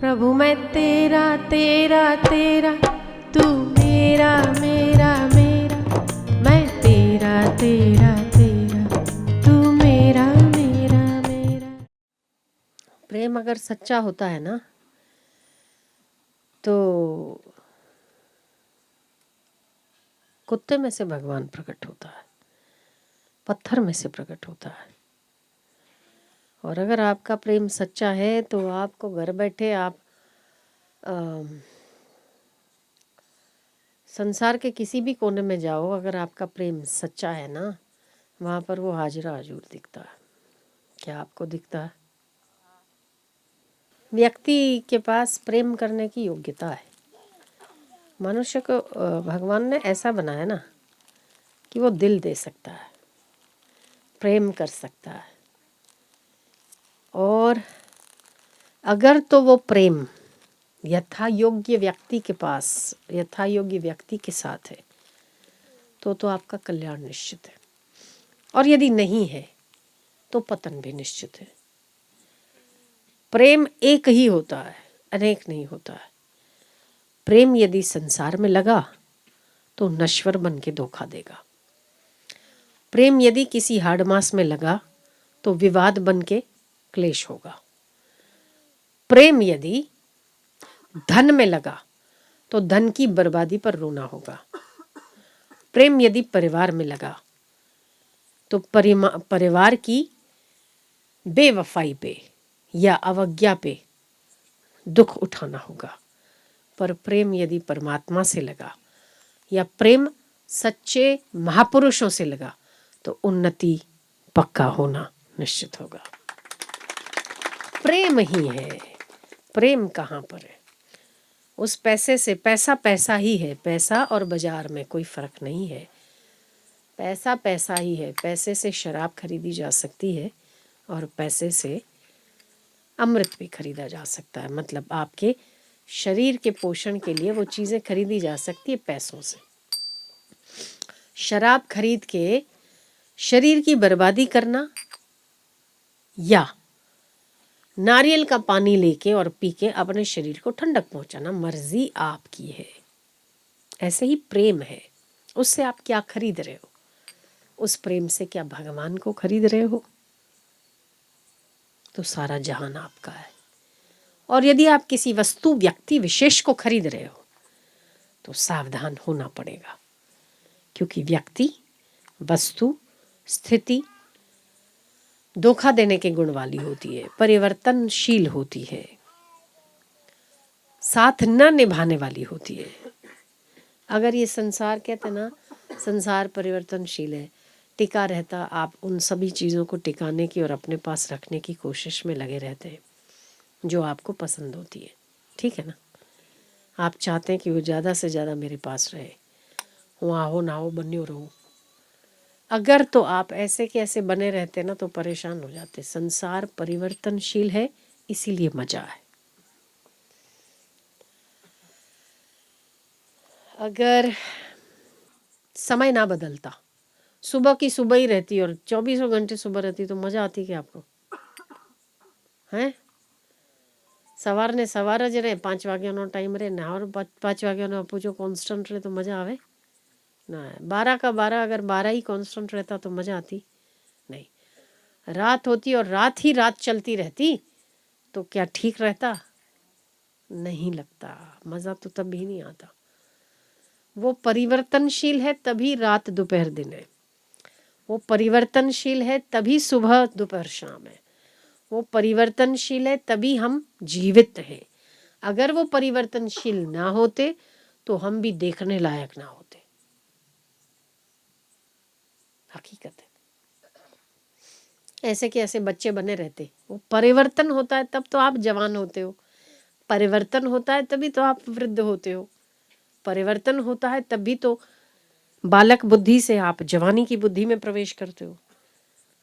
प्रभु मैं तेरा तेरा तेरा, तू मेरा मेरा मेरा, मैं तेरा तेरा तेरा, तू मेरा मेरा मेरा। प्रेम अगर सच्चा होता है ना तो कुत्ते में से भगवान प्रकट होता है, पत्थर में से प्रकट होता है। और अगर आपका प्रेम सच्चा है तो आपको घर बैठे आप संसार के किसी भी कोने में जाओ, अगर आपका प्रेम सच्चा है ना, वहाँ पर वो हाजिरा हजूर दिखता है। क्या आपको दिखता है? व्यक्ति के पास प्रेम करने की योग्यता है। मनुष्य को भगवान ने ऐसा बनाया ना कि वो दिल दे सकता है, प्रेम कर सकता है। और अगर तो वो प्रेम यथा योग्य व्यक्ति के पास, यथा योग्य व्यक्ति के साथ है तो आपका कल्याण निश्चित है। और यदि नहीं है तो पतन भी निश्चित है। प्रेम एक ही होता है, अनेक नहीं होता है। प्रेम यदि संसार में लगा तो नश्वर बन के धोखा देगा। प्रेम यदि किसी हाड़ मास में लगा तो विवाद बन के क्लेश होगा। प्रेम यदि धन में लगा तो धन की बर्बादी पर रोना होगा। प्रेम यदि परिवार में लगा तो परिवार की बेवफाई पे या अवज्ञा पे दुख उठाना होगा। पर प्रेम यदि परमात्मा से लगा या प्रेम सच्चे महापुरुषों से लगा तो उन्नति पक्का होना निश्चित होगा। प्रेम ही है। प्रेम कहाँ पर है? उस पैसे से, पैसा पैसा ही है। पैसा और बाजार में कोई फर्क नहीं है। पैसा पैसा ही है। पैसे से शराब खरीदी जा सकती है और पैसे से अमृत भी खरीदा जा सकता है। मतलब आपके शरीर के पोषण के लिए वो चीज़ें खरीदी जा सकती है पैसों से। शराब खरीद के शरीर की बर्बादी करना या नारियल का पानी लेके और पी के अपने शरीर को ठंडक पहुंचाना, मर्जी आपकी है। ऐसे ही प्रेम है। उससे आप क्या खरीद रहे हो? उस प्रेम से क्या भगवान को खरीद रहे हो? तो सारा जहान आपका है। और यदि आप किसी वस्तु, व्यक्ति, विशेष को खरीद रहे हो तो सावधान होना पड़ेगा, क्योंकि व्यक्ति, वस्तु, स्थिति धोखा देने के गुण वाली होती है, परिवर्तनशील होती है, साथ न निभाने वाली होती है। अगर ये संसार, कहते ना, संसार परिवर्तनशील है, टिका रहता, आप उन सभी चीज़ों को टिकाने की और अपने पास रखने की कोशिश में लगे रहते हैं जो आपको पसंद होती है। ठीक है ना? आप चाहते हैं कि वो ज़्यादा से ज़्यादा मेरे पास रहे, वहाँ हो ना हो, बन्यो रहो। अगर तो आप ऐसे के ऐसे बने रहते ना तो परेशान हो जाते। संसार परिवर्तनशील है, इसीलिए मजा है। अगर समय ना बदलता, सुबह की सुबह ही रहती और 24 घंटे सुबह रहती तो मजा आती क्या आपको? हैं? સવારને સવાર જ રહે, 5 વાગ્યાનો ટાઈમ રહે, નહાવાનું 5 વાગ્યાનો આપું જો કોન્સ્ટન્ટ રહે તો મજા આવે ना? 12 का 12 अगर 12 ही कांस्टेंट रहता तो मजा आती नहीं। रात होती और रात ही रात चलती रहती तो क्या ठीक रहता? नहीं लगता। मजा तो तब भी नहीं आता। वो परिवर्तनशील है तभी रात दोपहर दिन है। वो परिवर्तनशील है तभी सुबह दोपहर शाम है। वो परिवर्तनशील है तभी हम जीवित हैं। अगर वो परिवर्तनशील ना होते तो हम भी देखने लायक ना होते। हकीकत है। ऐसे के ऐसे बच्चे बने रहते। वो परिवर्तन होता है तब तो आप जवान होते हो। परिवर्तन होता है तभी तो आप वृद्ध होते हो। परिवर्तन होता है तभी तो बालक बुद्धि से आप जवानी की बुद्धि में प्रवेश करते हो।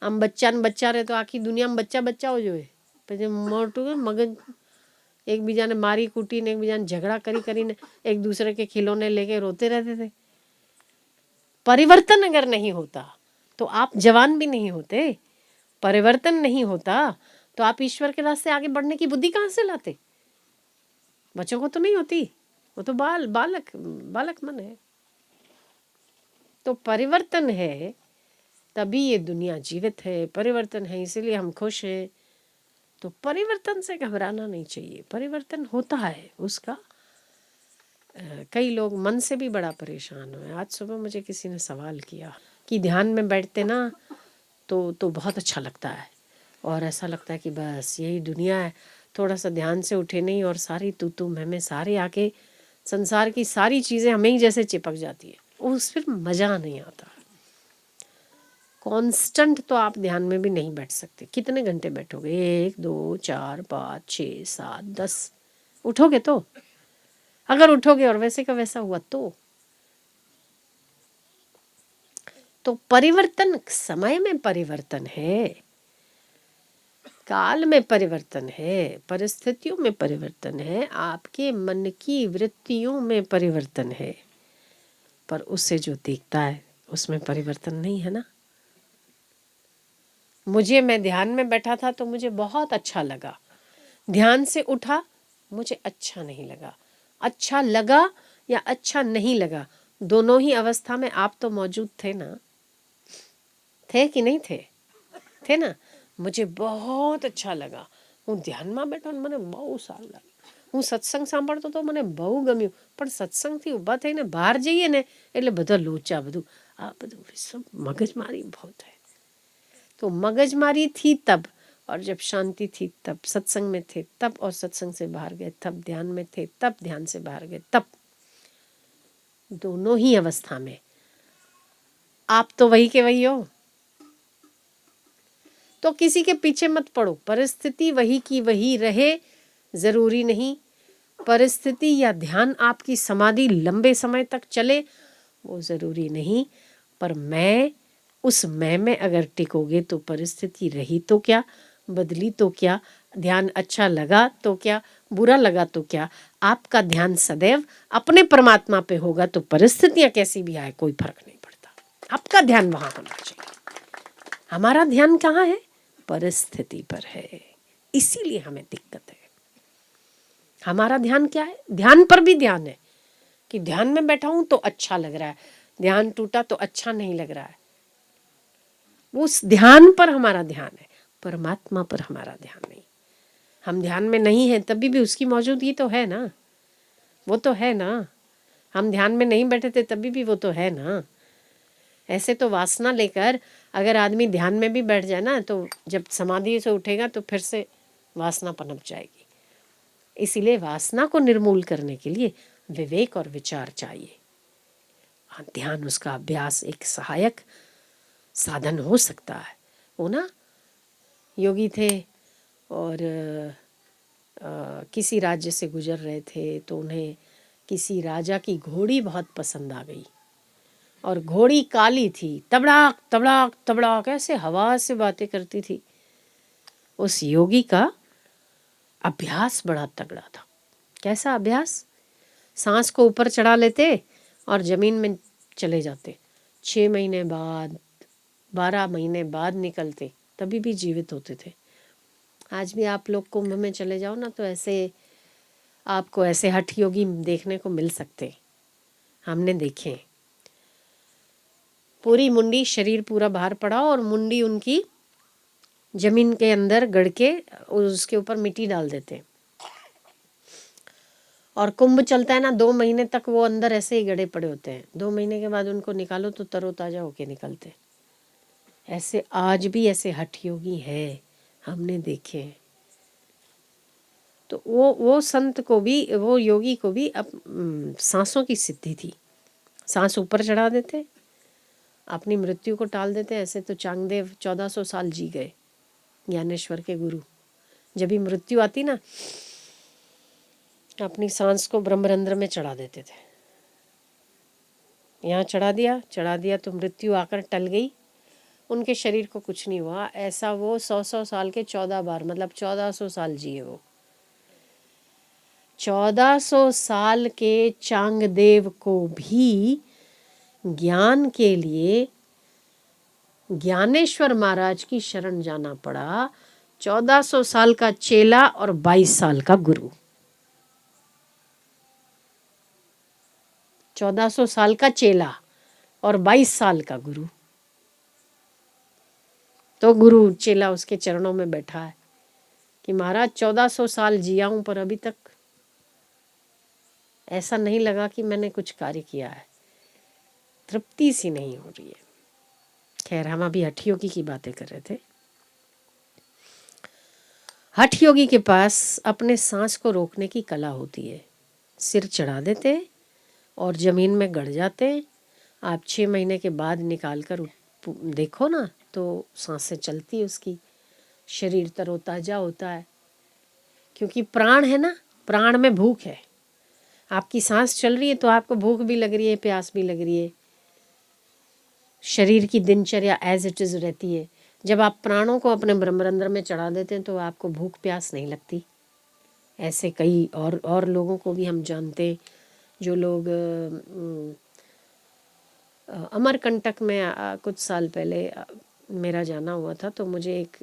आम बच्चा ने बच्चा रहे तो आखी दुनिया में बच्चा बच्चा हो જોઈએ। પછી મોટું મગજ एक बीजा ने मारी कूटी ने एक बीजा ने झगड़ा करी ने एक दूसरे के खिलौने लेके रोते रहते थे। परिवर्तन अगर नहीं होता तो आप जवान भी नहीं होते। परिवर्तन नहीं होता तो आप ईश्वर के रास्ते आगे बढ़ने की बुद्धि कहाँ से लाते? बच्चों को तो नहीं होती, वो तो बालक बालक मन है। तो परिवर्तन है तभी ये दुनिया जीवित है, परिवर्तन है इसीलिए हम खुश हैं। तो परिवर्तन से घबराना नहीं चाहिए, परिवर्तन होता है उसका। कई लोग मन से भी बड़ा परेशान हुए। आज सुबह मुझे किसी ने सवाल किया कि ध्यान में बैठते ना तो बहुत अच्छा लगता है, और ऐसा लगता है कि बस यही दुनिया है, थोड़ा सा ध्यान से उठे नहीं और सारी तू मैं सारे आके संसार की सारी चीज़ें हमें ही जैसे चिपक जाती है, उस फिर मज़ा नहीं आता। कांस्टेंट तो आप ध्यान में भी नहीं बैठ सकते। कितने घंटे बैठोगे? 1 2 4 5 6 7 10 उठोगे तो, अगर उठोगे और वैसे का वैसा हुआ तो परिवर्तन, समय में परिवर्तन है, काल में परिवर्तन है, परिस्थितियों में परिवर्तन है, आपके मन की वृत्तियों में परिवर्तन है, पर उससे जो दिखता है उसमें परिवर्तन नहीं है ना। मैं ध्यान में बैठा था तो मुझे बहुत अच्छा लगा, ध्यान से उठा मुझे अच्छा नहीं लगा। अच्छा लगा या अच्छा नहीं लगा, दोनों ही अवस्था में आप तो मौजूद थे ना, थे कि नहीं थे? थे ना। मुझे बहुत अच्छा लगा, હું ધ્યાનમાં બેઠો ને મને બહુ સારું લાગ્યું, હું સત્સંગ સાંભળતો તો મને બહુ ગમ્યું, પણ સત્સંગથી ઊભા થઈને બહાર જઈએ ને એટલે બધા લોચા બધું આ બધું सब મગજમારી बहुत है। तो मगजमारी थी तब, और जब शांति थी तब, सत्संग में थे तब, और सत्संग से बाहर गए तब, ध्यान में थे तब, ध्यान से बाहर गए तब, दोनों ही अवस्था में आप तो वही के वही हो। तो किसी के पीछे मत पड़ो, परिस्थिति वही की वही रहे जरूरी नहीं, परिस्थिति या ध्यान आपकी समाधि लंबे समय तक चले वो जरूरी नहीं, पर मैं उस मैं में अगर टिकोगे तो परिस्थिति रही तो क्या, बदली तो क्या, ध्यान अच्छा लगा तो क्या, बुरा लगा तो क्या, आपका ध्यान सदैव अपने परमात्मा पे होगा तो परिस्थितियां कैसी भी आए कोई फर्क नहीं पड़ता, आपका ध्यान वहां होना चाहिए। हमारा ध्यान कहाँ है? परिस्थिति पर है, इसीलिए हमें दिक्कत है। हमारा ध्यान क्या है? ध्यान पर भी ध्यान है कि ध्यान में बैठा हूं तो अच्छा लग रहा है, ध्यान टूटा तो अच्छा नहीं लग रहा है। उस ध्यान पर हमारा ध्यान है, परमात्मा पर हमारा ध्यान नहीं। हम ध्यान में नहीं है तभी भी उसकी मौजूदगी तो है ना, वो तो है ना। हम ध्यान में नहीं बैठे थे तभी भी वो तो है ना। ऐसे तो वासना लेकर अगर आदमी ध्यान में भी बैठ जाए ना तो जब समाधि से उठेगा तो फिर से वासना पनप जाएगी। इसीलिए वासना को निर्मूल करने के लिए विवेक और विचार चाहिए। ध्यान उसका अभ्यास एक सहायक साधन हो सकता है। वो ना योगी थे और किसी राज्य से गुजर रहे थे तो उन्हें किसी राजा की घोड़ी बहुत पसंद आ गई, और घोड़ी काली थी, तबड़ाक तबड़ाक तबड़ाक ऐसे हवा से बातें करती थी। उस योगी का अभ्यास बड़ा तगड़ा था। कैसा अभ्यास? सांस को ऊपर चढ़ा लेते और जमीन में चले जाते, 6 महीने बाद 12 महीने बाद निकलते, तभी भी जीवित होते थे। आज भी आप लोग कुंभ में चले जाओ ना तो ऐसे आपको ऐसे हठ योगी देखने को मिल सकते, हमने देखे। पूरी मुंडी, शरीर पूरा बाहर पड़ा और मुंडी उनकी जमीन के अंदर गड़ के उसके ऊपर मिट्टी डाल देते, और कुंभ चलता है ना 2 महीने तक वो अंदर ऐसे ही गड़े पड़े होते हैं। 2 महीने के बाद उनको निकालो तो तरोताजा होके निकलते। ऐसे आज भी ऐसे हठ योगी है, हमने देखे। तो वो संत को भी, वो योगी को भी अब सांसों की सिद्धि थी। सांस ऊपर चढ़ा देते, अपनी मृत्यु को टाल देते। ऐसे तो चांगदेव 1400 साल जी गए, ज्ञानेश्वर के गुरु। जब भी मृत्यु आती ना, अपनी सांस को ब्रह्मरंध्र में चढ़ा देते थे। यहाँ चढ़ा दिया तो मृत्यु आकर टल गई, उनके शरीर को कुछ नहीं हुआ। ऐसा वो 100 साल के 14 बार, मतलब 1400 साल जिए वो। 1400 साल के चांगदेव को भी ज्ञान के लिए ज्ञानेश्वर महाराज की शरण जाना पड़ा। 1400 साल का चेला और 22 साल का गुरु। 1400 साल का चेला और 22 साल का गुरु। तो गुरु चेला उसके चरणों में बैठा है कि महाराज 1400 साल जिया हूं पर अभी तक ऐसा नहीं लगा कि मैंने कुछ कार्य किया है, तृप्ति सी नहीं हो रही है। खैर, हम अभी हठ योगी की बातें कर रहे थे। हठ योगी के पास अपने सांस को रोकने की कला होती है। सिर चढ़ा देते और ज़मीन में गड़ जाते। आप 6 महीने के बाद निकाल कर देखो ना तो सांसें चलती है उसकी, शरीर तरोताज़ा होता है, क्योंकि प्राण है ना, प्राण में भूख है। आपकी सांस चल रही है तो आपको भूख भी लग रही है, प्यास भी लग रही है। शरीर की दिनचर्या एज इट इज़ रहती है। जब आप प्राणों को अपने ब्रह्मरंध्र में चढ़ा देते हैं तो आपको भूख प्यास नहीं लगती। ऐसे कई और लोगों को भी हम जानते हैं, जो लोग अमरकंटक में कुछ साल पहले मेरा जाना हुआ था, तो मुझे एक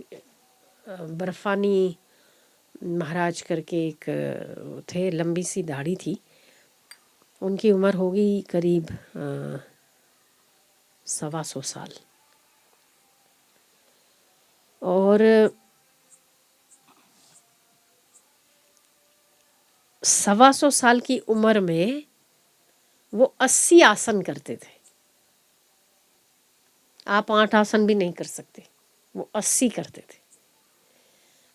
बर्फानी महाराज करके एक थे, लंबी सी दाढ़ी थी, उनकी उम्र होगी करीब 125 साल। और 125 साल की उम्र में वो 80 आसन करते थे। आप 8 आसन भी नहीं कर सकते, वो 80 करते थे।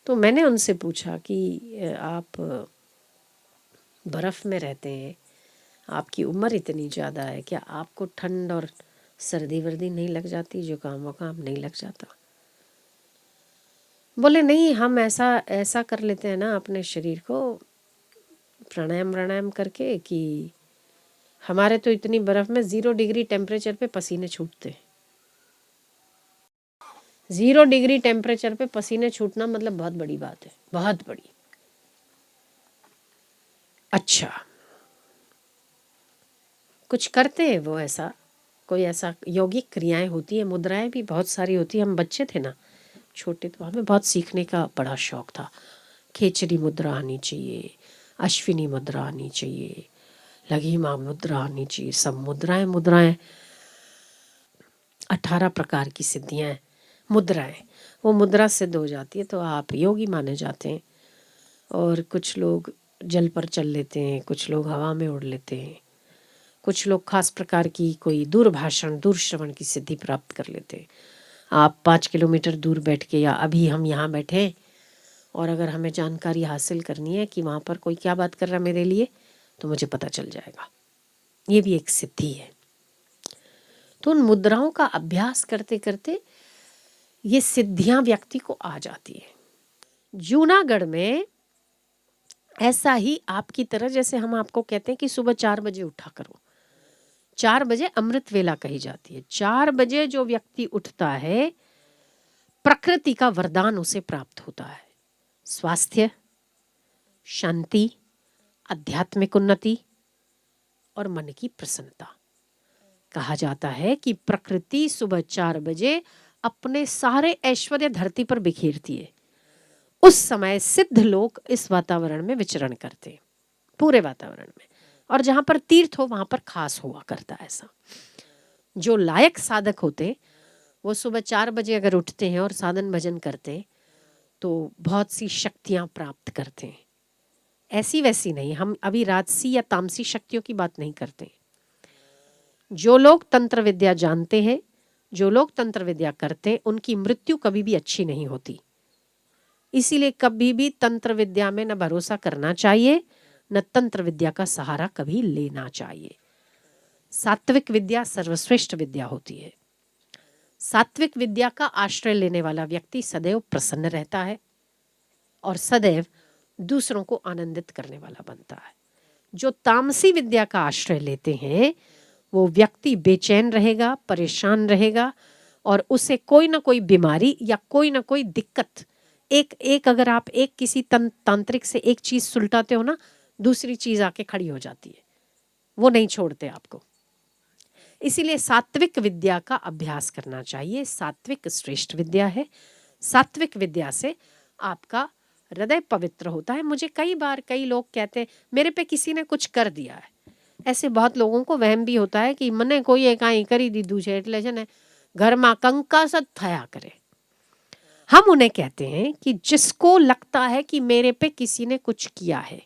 तो मैंने उनसे पूछा कि आप बर्फ़ में रहते हैं, आपकी उम्र इतनी ज़्यादा है, क्या आपको ठंड और सर्दी वर्दी नहीं लग जाती, जुकाम वकाम नहीं लग जाता? बोले नहीं, हम ऐसा कर लेते हैं ना अपने शरीर को प्राणायाम करके कि हमारे तो इतनी बर्फ़ में 0 डिग्री टेम्परेचर पे पसीने छूटते। 0 डिग्री टेम्परेचर पे पसीने छूटना मतलब बहुत बड़ी बात है, बहुत बड़ी। अच्छा, कुछ करते हैं वो ऐसा, कोई ऐसा यौगिक क्रियाएं होती है, मुद्राएं भी बहुत सारी होती है। हम बच्चे थे ना, छोटे, तो हमें बहुत सीखने का बड़ा शौक था। खेचरी मुद्रा आनी चाहिए, अश्विनी मुद्रा आनी चाहिए, लघिमा मुद्रा आनी चाहिए, सब मुद्राएं 18 प्रकार की सिद्धियाँ मुद्राएं, वो मुद्रा सिद्ध हो जाती है तो आप योगी माने जाते हैं। और कुछ लोग जल पर चल लेते हैं, कुछ लोग हवा में उड़ लेते हैं, कुछ लोग खास प्रकार की कोई दूरभाषण दूरश्रवण की सिद्धि प्राप्त कर लेते हैं। आप 5 किलोमीटर दूर बैठ के, या अभी हम यहाँ बैठे और अगर हमें जानकारी हासिल करनी है कि वहाँ पर कोई क्या बात कर रहा है मेरे लिए, तो मुझे पता चल जाएगा। ये भी एक सिद्धि है। तो उन मुद्राओं का अभ्यास करते करते ये सिद्धियां व्यक्ति को आ जाती है। जूनागढ़ में ऐसा ही आपकी तरह, जैसे हम आपको कहते हैं कि सुबह 4 बजे उठा करो, 4 बजे अमृत वेला कही जाती है। 4 बजे जो व्यक्ति उठता है, प्रकृति का वरदान उसे प्राप्त होता है। स्वास्थ्य, शांति, आध्यात्मिक उन्नति और मन की प्रसन्नता। कहा जाता है कि प्रकृति सुबह 4 बजे अपने सारे ऐश्वर्य धरती पर बिखेरती है। उस समय सिद्ध लोग इस वातावरण में विचरण करते, पूरे वातावरण में, और जहां पर तीर्थ हो वहां पर खास हुआ करता है ऐसा। जो लायक साधक होते वो सुबह 4 बजे अगर उठते हैं और साधन भजन करते तो बहुत सी शक्तियां प्राप्त करते हैं। ऐसी वैसी नहीं, हम अभी राजसी या तामसी शक्तियों की बात नहीं करते। जो लोग तंत्र विद्या जानते हैं, जो लोग तंत्र विद्या करते हैं, उनकी मृत्यु कभी भी अच्छी नहीं होती। इसीलिए कभी भी तंत्र विद्या में न भरोसा करना चाहिए, न तंत्र विद्या का सहारा कभी लेना चाहिए। सात्विक विद्या सर्वश्रेष्ठ विद्या होती है। सात्विक विद्या का आश्रय लेने वाला व्यक्ति सदैव प्रसन्न रहता है और सदैव दूसरों को आनंदित करने वाला बनता है। जो तामसी विद्या का आश्रय लेते हैं वो व्यक्ति बेचैन रहेगा, परेशान रहेगा, और उसे कोई ना कोई बीमारी या कोई ना कोई दिक्कत, एक अगर आप एक किसी तांत्रिक से एक चीज सुलटाते हो ना, दूसरी चीज आके खड़ी हो जाती है, वो नहीं छोड़ते आपको। इसीलिए सात्विक विद्या का अभ्यास करना चाहिए। सात्विक श्रेष्ठ विद्या है। सात्विक विद्या से आपका हृदय पवित्र होता है। मुझे कई बार कई लोग कहते हैं मेरे पे किसी ने कुछ कर दिया है, ऐसे बहुत लोगों को वहम भी होता है कि मने कोई काई करी दीधु छे એટલે છે ને ઘરમાં કંકાસ જ થયા કરે। हम उन्हें कहते हैं कि जिसको लगता है कि मेरे पे किसी ने कुछ किया है,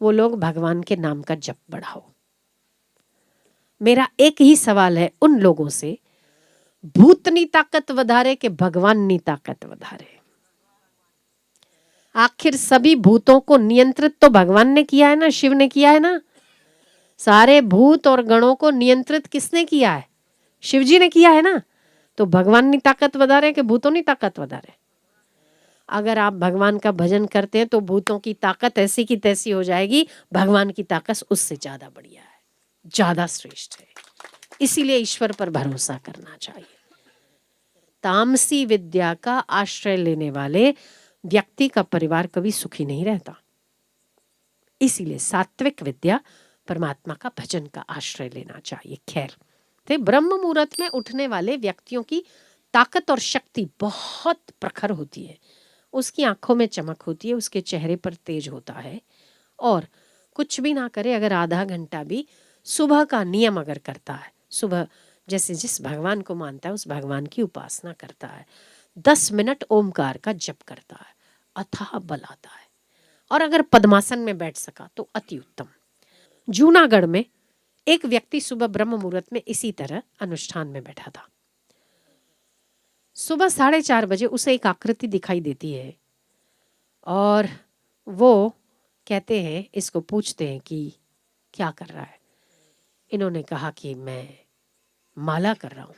वो लोग भगवान के नाम का जप बढ़ाओ। मेरा एक ही सवाल है उन लोगों से, भूतनी ताकत वधारे के भगवाननी ताकत वधारे? आखिर सभी भूतों को नियंत्रित तो भगवान ने किया है ना, शिव ने किया है ना। सारे भूत और गणों को नियंत्रित किसने किया है? शिव जी ने किया है ना। तो भगवान की ताकत वधारे कि भूतों की ताकत वधारे? अगर आप भगवान का भजन करते हैं तो भूतों की ताकत ऐसी की तैसी हो जाएगी, भगवान की ताकत उससे ज्यादा बढ़िया है, ज्यादा श्रेष्ठ है। इसीलिए ईश्वर पर भरोसा करना चाहिए। तामसी विद्या का आश्रय लेने वाले व्यक्ति का परिवार कभी सुखी नहीं रहता। इसीलिए सात्विक विद्या, परमात्मा का भजन का आश्रय लेना चाहिए। खैर, तो ब्रह्म मुहूर्त में उठने वाले व्यक्तियों की ताकत और शक्ति बहुत प्रखर होती है। उसकी आंखों में चमक होती है, उसके चेहरे पर तेज होता है। और कुछ भी ना करे, अगर आधा घंटा भी सुबह का नियम अगर करता है, सुबह जैसे जिस भगवान को मानता है उस भगवान की उपासना करता है, 10 मिनट ओमकार का जप करता है, अथाह बल आता है। और अगर पद्मासन में बैठ सका तो अति उत्तम। जूनागढ़ में एक व्यक्ति सुबह ब्रह्म मुहूर्त में इसी तरह अनुष्ठान में बैठा था। सुबह 4:30 बजे उसे एक आकृति दिखाई देती है और वो कहते हैं, इसको पूछते हैं कि क्या कर रहा है। इन्होंने कहा कि मैं माला कर रहा हूं।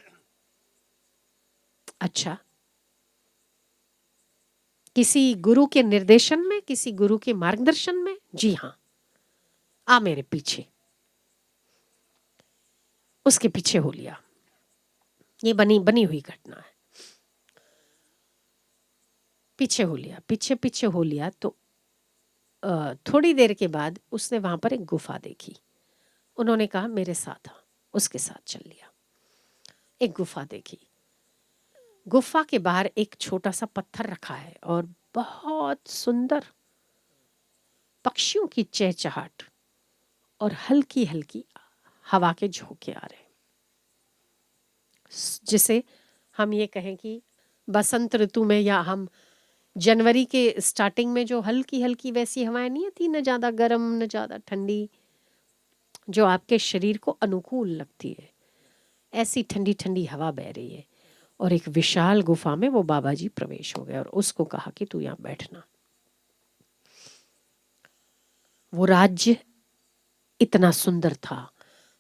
अच्छा, किसी गुरु के निर्देशन में, किसी गुरु के मार्गदर्शन में? जी हां, आ मेरे पीछे। उसके पीछे हो लिया। ये बनी हुई घटना है। पीछे हो लिया, पीछे हो लिया तो थोड़ी देर के बाद उसने वहां पर एक गुफा देखी। उन्होंने कहा मेरे साथ आ, उसके साथ चल लिया। एक गुफा देखी। गुफा के बाहर एक छोटा सा पत्थर रखा है और बहुत सुंदर पक्षियों की चहचहाट और हल्की हल्की हवा के झोंके आ रहे, जिसे हम ये कहें कि बसंत ऋतु में या हम जनवरी के स्टार्टिंग में जो हल्की हल्की वैसी हवाएं नहीं आती, न ज्यादा गर्म न ज्यादा ठंडी, जो आपके शरीर को अनुकूल लगती है, ऐसी ठंडी ठंडी हवा बह रही है। और एक विशाल गुफा में वो बाबा जी प्रवेश हो गए और उसको कहा कि तू यहां बैठना। वो राज्य इतना सुंदर था,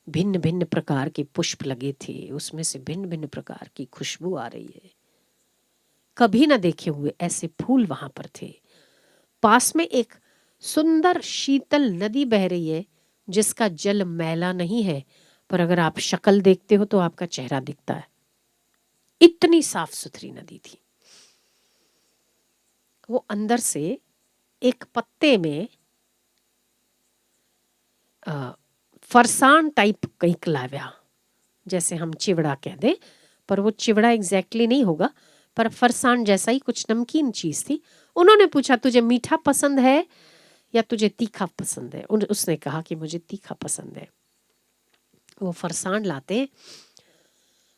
भिन्न भिन्न प्रकार के पुष्प लगे थे, उसमें से भिन्न भिन्न प्रकार की खुशबू आ रही है। कभी न देखे हुए ऐसे फूल वहां पर थे। पास में एक सुंदर शीतल नदी बह रही है जिसका जल मैला नहीं है, पर अगर आप शक्ल देखते हो तो आपका चेहरा दिखता है। इतनी साफ सुथरी नदी थी। वो अंदर से एक पत्ते में फरसान टाइप कहीं लाव्या, जैसे हम चिवड़ा कह दें, पर वो चिवड़ा एग्जैक्टली नहीं होगा, पर फरसान जैसा ही कुछ नमकीन चीज थी। उन्होंने पूछा तुझे मीठा पसंद है या तुझे तीखा पसंद है? उसने कहा कि मुझे तीखा पसंद है। वो फरसान लाते हैं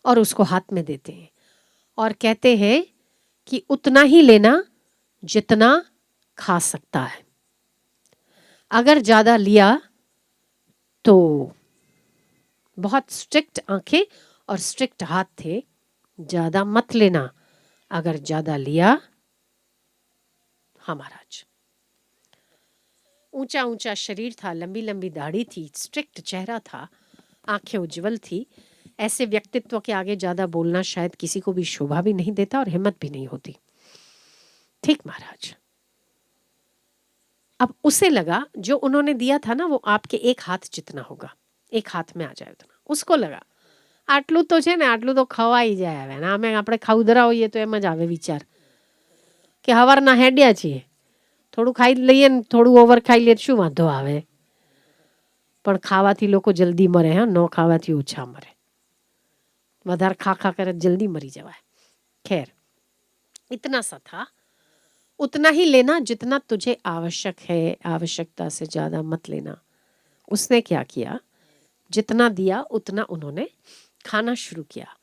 और उसको हाथ में देते हैं और कहते हैं कि उतना ही लेना जितना खा सकता है। अगर ज्यादा लिया तो, बहुत स्ट्रिक्ट आंखें और स्ट्रिक्ट हाथ थे, ज्यादा मत लेना, अगर ज्यादा लिया, हाँ महाराज। ऊंचा ऊंचा शरीर था, लंबी लंबी दाढ़ी थी, स्ट्रिक्ट चेहरा था, आंखें उज्जवल थी। ऐसे व्यक्तित्व के आगे ज्यादा बोलना शायद किसी को भी शोभा भी नहीं देता और हिम्मत भी नहीं होती। ठीक महाराज। अब उसे लगा जो उन्होंने दिया था ना, वो आपके एक हाथ जितना होगा, एक हाथ में आ जाए उतना। उसको लगा આટલું તો છે ને, આટલું તો ખવાઈ જાય હવે, ને અમે આપણે ખાઉધરા હોઈએ તો એમ જ આવે વિચાર કે હવારના હેડ્યા છીએ, થોડું ખાઈ લઈએ ને થોડું ઓવર ખાઈ લઈએ શું વાંધો આવે? પણ ખાવાથી લોકો જલ્દી મરે, હા, ન ખાવાથી ઓછા મરે। વધારે खा खा कर जल्दी मरी जवाए। खैर, इतना सा था, उतना ही लेना जितना तुझे आवश्यक है, आवश्यकता से ज्यादा मत लेना, उसने क्या किया, जितना दिया उतना उन्होंने खाना शुरू किया।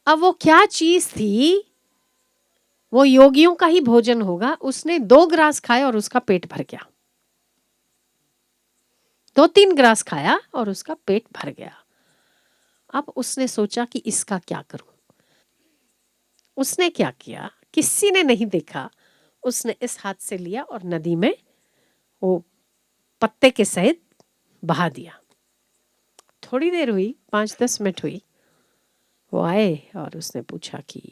अब वो क्या चीज थी, वो योगियों का ही भोजन होगा। उसने 2 ग्रास खाए और उसका पेट भर गया। 2-3 ग्रास खाया और उसका पेट भर गया। अब उसने सोचा कि इसका क्या करूं। उसने क्या किया, किसी ने नहीं देखा, उसने इस हाथ से लिया और नदी में वो पत्ते के सहित बहा दिया। थोड़ी देर हुई, 5-10 मिनट हुई, वो आए और उसने पूछा कि,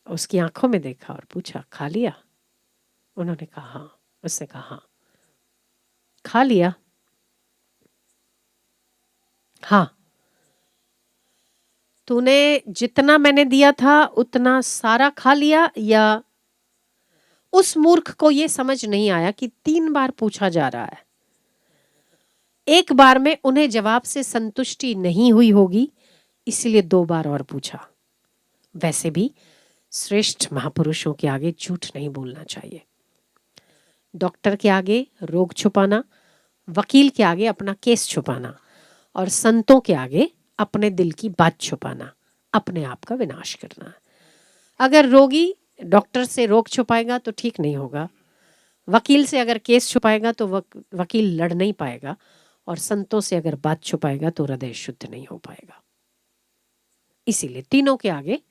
उसकी आंखों में देखा और पूछा, खा लिया? उन्होंने कहा हाँ। उसने कहा हाँ, खा लिया? हाँ। तूने जितना मैंने दिया था उतना सारा खा लिया? या उस मूर्ख को ये समझ नहीं आया कि 3 बार पूछा जा रहा है, एक बार में उन्हें जवाब से संतुष्टि नहीं हुई होगी, इसलिए 2 बार और पूछा। वैसे भी श्रेष्ठ महापुरुषों के आगे झूठ नहीं बोलना चाहिए। डॉक्टर के आगे रोग छुपाना, वकील के आगे अपना केस छुपाना और संतों के आगे अपने दिल की बात छुपाना अपने आप का विनाश करना है। अगर रोगी डॉक्टर से रोग छुपाएगा तो ठीक नहीं होगा, वकील से अगर केस छुपाएगा तो वकील लड़ नहीं पाएगा, और संतों से अगर बात छुपाएगा तो हृदय शुद्ध नहीं हो पाएगा। इसीलिए तीनों के आगे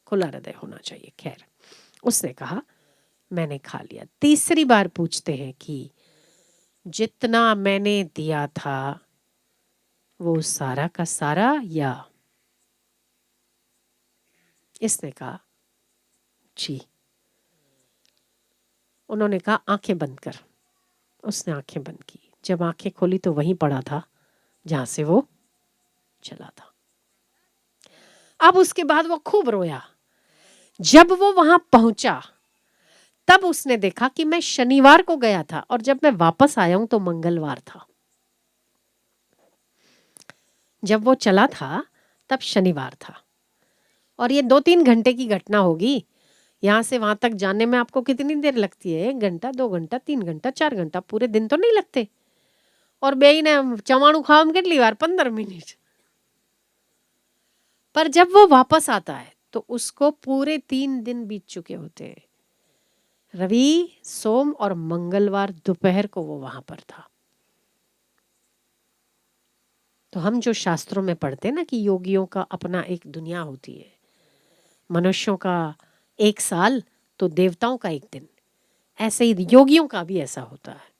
खुला हृदय होना चाहिए। खैर, उसने कहा मैंने खा लिया। तीसरी बार पूछते हैं कि जितना मैंने दिया था वो सारा का सारा? या इसने कहा जी। उन्होंने कहा आंखें बंद कर। उसने आंखें बंद की। जब आंखें खोली तो वहीं पड़ा था जहां से वो चला था। अब उसके बाद वो खूब रोया। जब वो वहां पहुंचा तब उसने देखा कि मैं शनिवार को गया था और जब मैं वापस आया हूं तो मंगलवार था। जब वो चला था तब शनिवार था। और ये 2-3 घंटे की घटना होगी। यहां से वहां तक जाने में आपको कितनी देर लगती है? 1 घंटा, 2 घंटा, 3 घंटा, 4 घंटा, पूरे दिन तो नहीं लगते। और बेई ने चवाणू खाम કેટલી વાર? 15 मिनट। पर जब वो वापस आता है तो उसको पूरे 3 दिन बीत चुके होते हैं। रवि, सोम और मंगलवार दोपहर को वो वहां पर था। तो हम जो शास्त्रों में पढ़ते हैं ना कि योगियों का अपना एक दुनिया होती है, मनुष्यों का 1 साल तो देवताओं का 1 दिन, ऐसे ही योगियों का भी ऐसा होता है।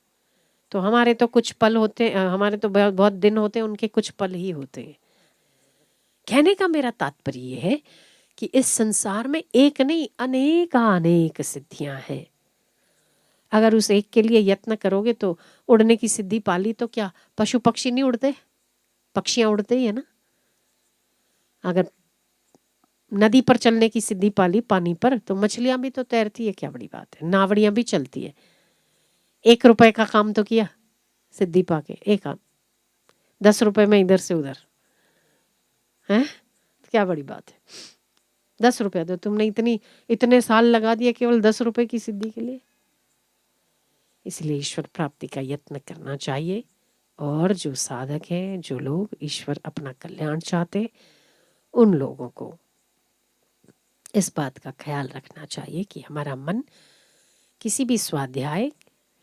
तो हमारे तो कुछ पल होते, हमारे तो बहुत बहुत दिन होते हैं, उनके कुछ पल ही होते हैं। कहने का मेरा तात्पर्य ये है कि इस संसार में एक नहीं अनेक सिद्धियां हैं। अगर उस एक के लिए यत्न करोगे तो उड़ने की सिद्धि पाली तो क्या पशु पक्षी नहीं उड़ते? पक्षियां उड़ते ही है ना। अगर नदी पर चलने की सिद्धि पाली पानी पर तो मछलियां भी तो तैरती है, क्या बड़ी बात है। नावड़ियां भी चलती है। 1 रुपए का काम तो किया सिद्धि पाके, एक काम, 10 रुपए में इधर से उधर है, क्या बड़ी बात है। 10 रुपया तो तुमने इतने साल लगा दिए केवल 10 रुपए की सिद्धि के लिए। इसलिए ईश्वर प्राप्ति का यत्न करना चाहिए। और जो साधक हैं, जो लोग ईश्वर अपना कल्याण चाहते, उन लोगों को इस बात का ख्याल रखना चाहिए कि हमारा मन किसी भी स्वाध्याय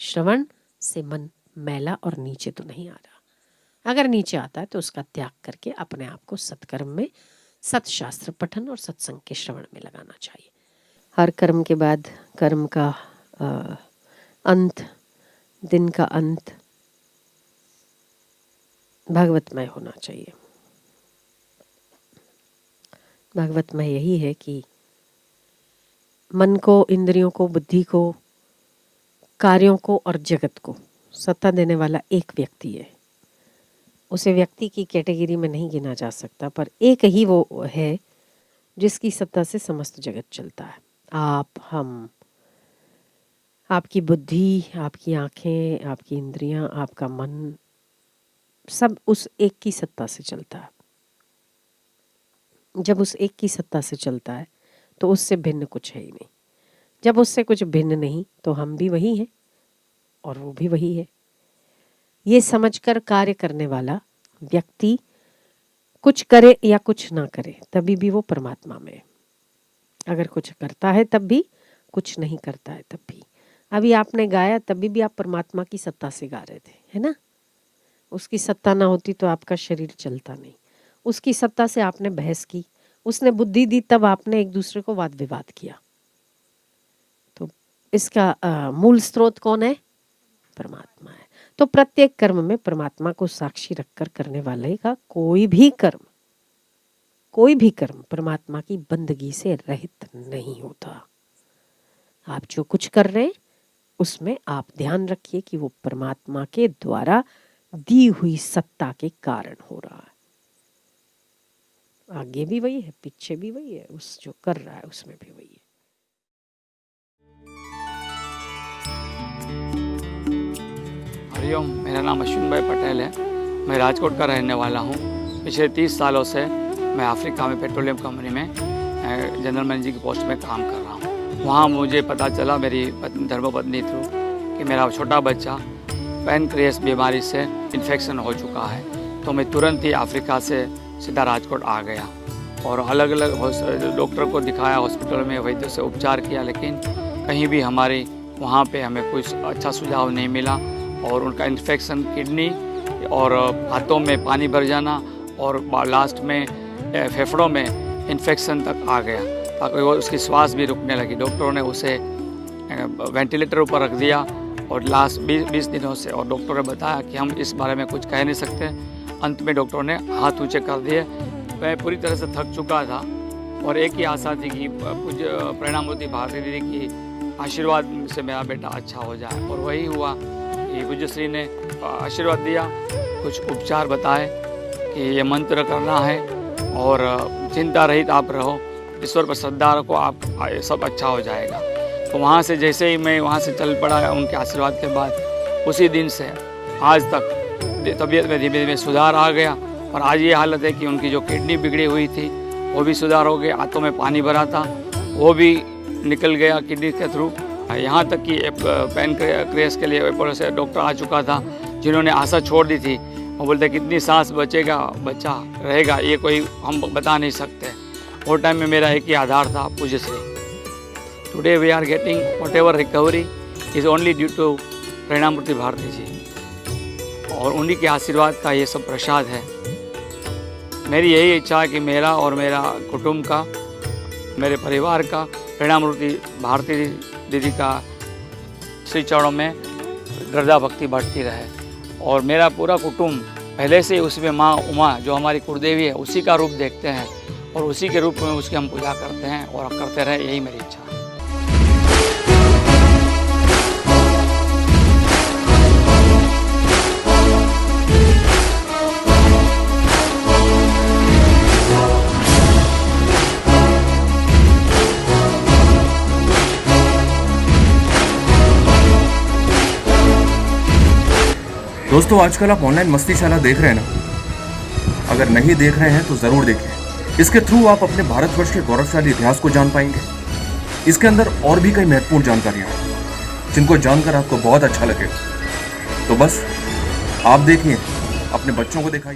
श्रवण से मन मैला और नीचे तो नहीं आ रहा। अगर नीचे आता है तो उसका त्याग करके अपने आप को सत्कर्म में, सत्शास्त्र पठन और सत्संग के श्रवण में लगाना चाहिए। हर कर्म के बाद कर्म का अंत, दिन का अंत भागवतमय होना चाहिए। भागवतमय यही है कि मन को, इंद्रियों को, बुद्धि को, कार्यों को और जगत को सत्ता देने वाला एक व्यक्ति है। उसे व्यक्ति की कैटेगरी में नहीं गिना जा सकता, पर एक ही वो है जिसकी सत्ता से समस्त जगत चलता है। आप, हम, आपकी बुद्धि, आपकी आंखें, आपकी इंद्रियां, आपका मन, सब उस एक की सत्ता से चलता है। जब उस एक की सत्ता से चलता है तो उससे भिन्न कुछ है ही नहीं। जब उससे कुछ भिन्न नहीं तो हम भी वही हैं। और वो भी वही है। ये समझकर कार्य करने वाला व्यक्ति कुछ करे या कुछ ना करे तभी भी वो परमात्मा में है। अगर कुछ करता है तब भी, कुछ नहीं करता है तब भी। अभी आपने गाया तभी भी आप परमात्मा की सत्ता से गा रहे थे, है ना। उसकी सत्ता ना होती तो आपका शरीर चलता नहीं। उसकी सत्ता से आपने बहस की, उसने बुद्धि दी, तब आपने एक दूसरे को वाद विवाद किया। तो इसका मूल स्रोत कौन है? परमात्मा है। तो प्रत्येक कर्म में परमात्मा को साक्षी रखकर करने वाले का कोई भी कर्म परमात्मा की बंदगी से रहित नहीं होता। आप जो कुछ कर रहे हैं उसमें आप ध्यान रखिए कि वो परमात्मा के द्वारा दी हुई सत्ता के कारण हो रहा है। आगे भी वही है, पीछे भी वही है, उस जो कर रहा है उसमें भी वही है। हरिओम, मेरा नाम अश्विन भाई पटेल है। मैं राजकोट का रहने वाला हूँ। पिछले 30 सालों से मैं अफ्रीका में पेट्रोलियम कंपनी में जनरल मैनेजर की पोस्ट में काम कर रहा हूँ। वहाँ मुझे पता चला मेरी धर्मपत्नी थ्रू कि मेरा छोटा बच्चा पैनक्रियास बीमारी से इन्फेक्शन हो चुका है। तो मैं तुरंत ही अफ्रीका से सीधा राजकोट आ गया और अलग अलग डॉक्टर को दिखाया, हॉस्पिटल में वैद्यों से उपचार किया, लेकिन कहीं भी हमारी वहाँ पे हमें कुछ अच्छा सुझाव नहीं मिला। और उनका इन्फेक्शन किडनी और हाथों में पानी भर जाना और लास्ट में फेफड़ों में इन्फेक्शन तक आ गया, ताकि वो उसकी श्वास भी रुकने लगी। डॉक्टरों ने उसे वेंटिलेटर ऊपर रख दिया और लास्ट 20 दिनों से, और डॉक्टरों ने बताया कि हम इस बारे में कुछ कह नहीं सकते। अंत में डॉक्टरों ने हाथ ऊँचे कर दिए। मैं पूरी तरह से थक चुका था और एक ही आशा थी कि पूज्य प्रेरणामूर्ति भारती दीदी की आशीर्वाद से मेरा बेटा अच्छा हो जाए, और वही हुआ। ये पूज्य श्री ने आशीर्वाद दिया, कुछ उपचार बताए कि ये मंत्र करना है और चिंता रहित आप रहो, ईश्वर पर श्रद्धा रखो, आप सब अच्छा हो जाएगा। तो वहाँ से जैसे ही मैं वहाँ से चल पड़ा उनके आशीर्वाद के बाद, उसी दिन से आज तक तबीयत में धीमे धीमे सुधार आ गया। और आज ये हालत है कि उनकी जो किडनी बिगड़ी हुई थी वो भी सुधार हो गया, हाथों में पानी भरा था वो भी निकल गया किडनी के थ्रू। यहाँ तक कि पैनक्रियास के लिए अपोलो से डॉक्टर आ चुका था, जिन्होंने आशा छोड़ दी थी। वो बोलते कितनी सांस बचेगा, बच्चा रहेगा, ये कोई हम बता नहीं सकते। वो टाइम में मेरा एक ही आधार था, पूज्य Shri. Today we are getting what recovery is only due to प्रेरणामूर्ति भारती जी, और उन्हीं के आशीर्वाद का ये सब प्रसाद है। मेरी यही इच्छा है कि मेरा और मेरा कुटुंब का, मेरे परिवार का प्रेरणामूर्ति भारती दीदी का श्री चरणों में गर्दा भक्ति बढ़ती रहे, और मेरा पूरा कुटुंब पहले से उसमें माँ उमा जो हमारी कुलदेवी है उसी का रूप देखते हैं, और उसी के रूप में उसकी हम पूजा करते हैं और करते रहे, यही मेरी इच्छा है। दोस्तों, आजकल आप ऑनलाइन मस्तीशाला देख रहे हैं ना? अगर नहीं देख रहे हैं तो ज़रूर देखें। इसके थ्रू आप अपने भारतवर्ष के गौरवशाली इतिहास को जान पाएंगे। इसके अंदर और भी कई महत्वपूर्ण जानकारियां हैं जिनको जानकर आपको बहुत अच्छा लगेगा। तो बस आप देखिए, अपने बच्चों को दिखाइए।